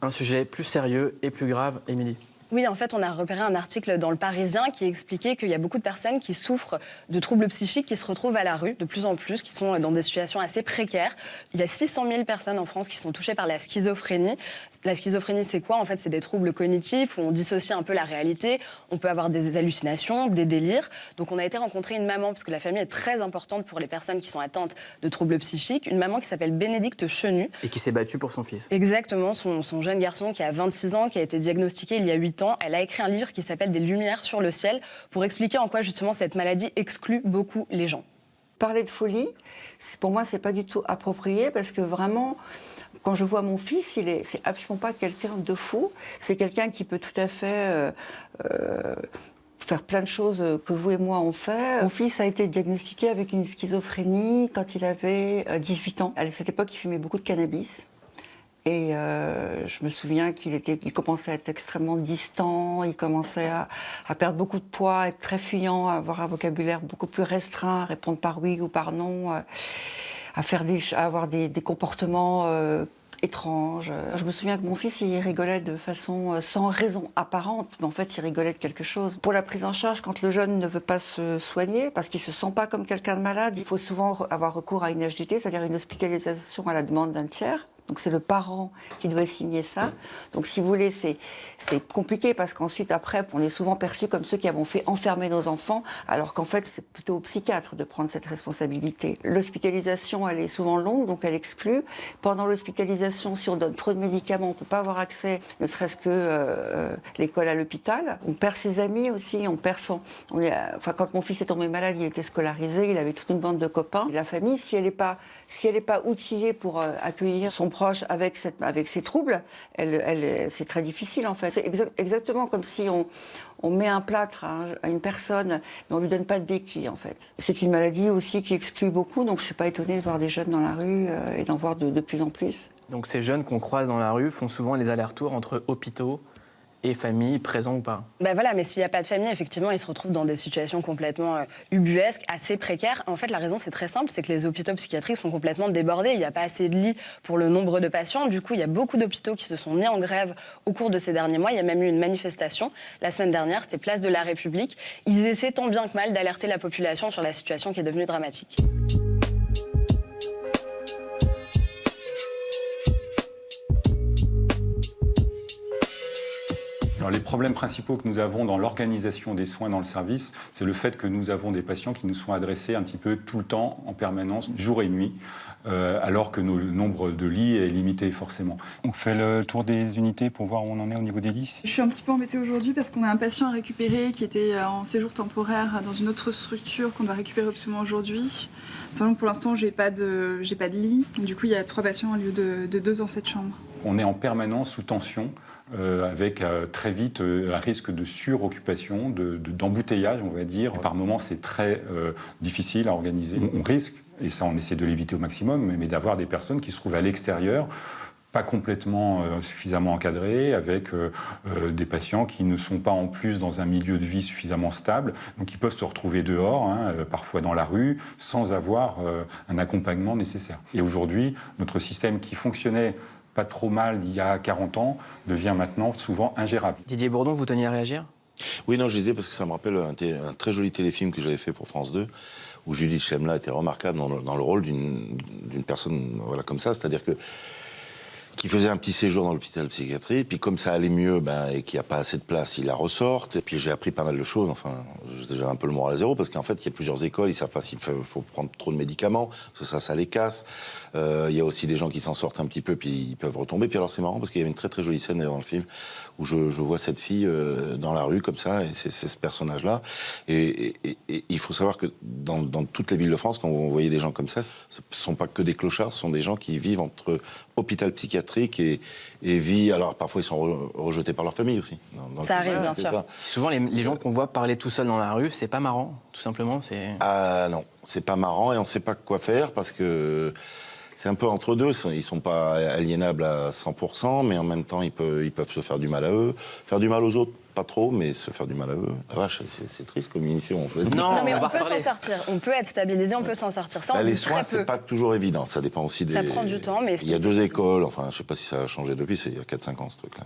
un sujet plus sérieux et plus grave, Émilie. Oui, en fait, on a repéré un article dans Le Parisien qui expliquait qu'il y a beaucoup de personnes qui souffrent de troubles psychiques qui se retrouvent à la rue de plus en plus, qui sont dans des situations assez précaires. Il y a 600 000 personnes en France qui sont touchées par la schizophrénie. La schizophrénie, c'est quoi? En fait, c'est des troubles cognitifs où on dissocie un peu la réalité. On peut avoir des hallucinations, des délires. Donc, on a été rencontrer une maman, parce que la famille est très importante pour les personnes qui sont atteintes de troubles psychiques. Une maman qui s'appelle Bénédicte Chenu. Et qui s'est battue pour son fils. Exactement, son jeune garçon qui a 26 ans, qui a été diagnostiqué il y a 8 ans. Elle a écrit un livre qui s'appelle « Des lumières sur le ciel » pour expliquer en quoi justement cette maladie exclut beaucoup les gens. Parler de folie, pour moi, c'est pas du tout approprié parce que vraiment, quand je vois mon fils, c'est absolument pas quelqu'un de fou. C'est quelqu'un qui peut tout à fait faire plein de choses que vous et moi on fait. Mon fils a été diagnostiqué avec une schizophrénie quand il avait 18 ans. À cette époque, il fumait beaucoup de cannabis. Et je me souviens qu'il commençait à être extrêmement distant, il commençait à perdre beaucoup de poids, à être très fuyant, à avoir un vocabulaire beaucoup plus restreint, à répondre par oui ou par non, à avoir des comportements étranges. Je me souviens que mon fils, il rigolait de façon sans raison apparente, mais en fait, il rigolait de quelque chose. Pour la prise en charge, quand le jeune ne veut pas se soigner, parce qu'il ne se sent pas comme quelqu'un de malade, il faut souvent avoir recours à une HDT, c'est-à-dire une hospitalisation à la demande d'un tiers. Donc c'est le parent qui doit signer ça. Donc si vous voulez, c'est compliqué parce qu'ensuite, après, on est souvent perçus comme ceux qui avons fait enfermer nos enfants, alors qu'en fait, c'est plutôt au psychiatre de prendre cette responsabilité. L'hospitalisation, elle est souvent longue, donc elle exclut. Pendant l'hospitalisation, si on donne trop de médicaments, on ne peut pas avoir accès, ne serait-ce que l'école à l'hôpital. On perd ses amis aussi, on perd quand mon fils est tombé malade, il était scolarisé, il avait toute une bande de copains. La famille, si elle n'est pas outillée pour accueillir son proche avec ses troubles, c'est très difficile en fait. C'est exactement comme si on met un plâtre à une personne, mais on ne lui donne pas de béquille en fait. C'est une maladie aussi qui exclut beaucoup, donc je ne suis pas étonnée de voir des jeunes dans la rue et d'en voir de plus en plus. Donc ces jeunes qu'on croise dans la rue font souvent les allers-retours entre hôpitaux et famille, présents ou pas. Ben voilà, mais s'il n'y a pas de famille, effectivement, ils se retrouvent dans des situations complètement ubuesques, assez précaires. En fait, la raison, c'est très simple, c'est que les hôpitaux psychiatriques sont complètement débordés. Il n'y a pas assez de lits pour le nombre de patients. Du coup, il y a beaucoup d'hôpitaux qui se sont mis en grève au cours de ces derniers mois. Il y a même eu une manifestation la semaine dernière, c'était Place de la République. Ils essaient tant bien que mal d'alerter la population sur la situation qui est devenue dramatique. Alors, les problèmes principaux que nous avons dans l'organisation des soins dans le service, c'est le fait que nous avons des patients qui nous sont adressés un petit peu tout le temps, en permanence, jour et nuit, alors que le nombre de lits est limité forcément. On fait le tour des unités pour voir où on en est au niveau des lits. Je suis un petit peu embêtée aujourd'hui parce qu'on a un patient à récupérer qui était en séjour temporaire dans une autre structure qu'on doit récupérer absolument aujourd'hui. Donc pour l'instant, j'ai pas de lit. Du coup, il y a 3 patients au lieu de 2 dans cette chambre. On est en permanence sous tension. Avec très vite un risque de suroccupation, d'embouteillage, on va dire. Par moments, c'est très difficile à organiser. On risque, et ça on essaie de l'éviter au maximum, mais d'avoir des personnes qui se trouvent à l'extérieur, pas complètement suffisamment encadrées, avec des patients qui ne sont pas en plus dans un milieu de vie suffisamment stable, donc ils peuvent se retrouver dehors, parfois dans la rue, sans avoir un accompagnement nécessaire. Et aujourd'hui, notre système qui fonctionnait pas trop mal il y a 40 ans, devient maintenant souvent ingérable. Didier Bourdon, vous teniez à réagir ? Oui, non, je disais parce que ça me rappelle un très joli téléfilm que j'avais fait pour France 2, où Judith Chemla était remarquable dans le rôle d'une personne comme ça, c'est-à-dire qui faisait un petit séjour dans l'hôpital psychiatrique, puis comme ça allait mieux, et qu'il n'y a pas assez de place, il la ressortent. Et puis j'ai appris pas mal de choses, j'ai déjà un peu le moral à zéro, parce qu'en fait, il y a plusieurs écoles, ils ne savent pas s'il faut prendre trop de médicaments, parce que ça les casse. Il y a aussi des gens qui s'en sortent un petit peu, puis ils peuvent retomber. Puis alors c'est marrant, parce qu'il y avait une très très jolie scène dans le film, où je vois cette fille dans la rue, comme ça, et c'est ce personnage-là. Et il faut savoir que dans toutes les villes de France, quand vous voyez des gens comme ça, ce ne sont pas que des clochards, ce sont des gens qui vivent entre hôpital psychiatrique et vie. Alors parfois ils sont rejetés par leur famille aussi. Ça arrive, bien sûr. Ça. Souvent les gens qu'on voit parler tout seul dans la rue, c'est pas marrant, tout simplement. Ah non, c'est pas marrant et on ne sait pas quoi faire parce que C'est un peu entre deux, ils sont pas aliénables à 100%, mais en même temps, ils peuvent se faire du mal à eux. Faire du mal aux autres, pas trop, mais se faire du mal à eux. La vache, c'est triste comme émission, en fait. Non, mais on va on peut reparler. s'en sortir. On peut être stabilisé, on peut s'en sortir. Ça, on Les dit soins, très c'est peu. pas toujours évident. Ça dépend aussi des... Ça prend du temps, mais Il y a c'est 2 possible. écoles, enfin, je sais pas si ça a changé depuis, c'est il y a 4-5 ans, ce truc-là.